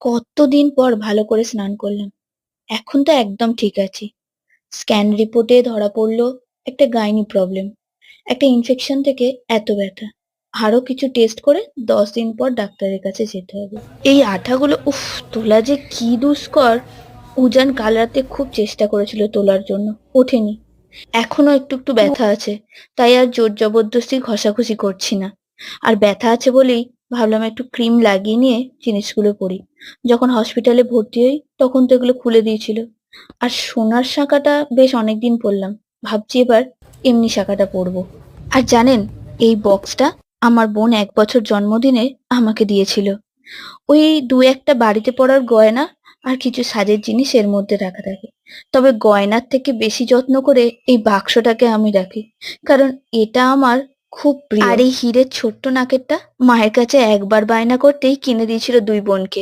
কতদিন পর ভালো করে স্নান করলাম। এখন তো একদম ঠিক আছি। স্ক্যান রিপোর্টে ধরা পড়লো একটা গাইনি প্রবলেম, একটা ইনফেকশন থেকে এত ব্যথা। আরো কিছু টেস্ট করে 10 দিন পর ডাক্তারের কাছে যেতে হবে। এই আঠাগুলো তোলা যে কি দুষ্কর। উজান কাল রাতে খুব চেষ্টা করেছিল তোলার জন্য, ওঠেনি। এখনো একটু একটু ব্যথা আছে, তাই আর জোর জবরদস্তি ঘষাঘষি করছি না। আর ব্যথা আছে বলেই ভাবলাম একটু ক্রিম লাগিয়ে নিয়ে জিনিসগুলো পরি। যখন হসপিটালে ভর্তি হই তখন তো এগুলো খুলে দিয়েছিল। আর সোনার শাঁখাটা বেশ অনেকদিন পরলাম, ভাবছি এবার এমনি শাঁখাটা পরবো। আর জানেন, এই বক্সটা আমার বোন 1 বছর জন্মদিনে আমাকে দিয়েছিল। ওই দু একটা বাড়িতে পরার গয়না আর কিছু সাজের জিনিস এর মধ্যে রাখা থাকে। তবে গয়নার থেকে বেশি যত্ন করে এই বাক্সটাকে আমি রাখি, কারণ এটা আমার খুব প্রিয়। আর এই হীরের ছোট্ট নাকেরটা মায়ের কাছে একবার বায়না করতেই কিনে দিয়েছিল 2 বোনকে।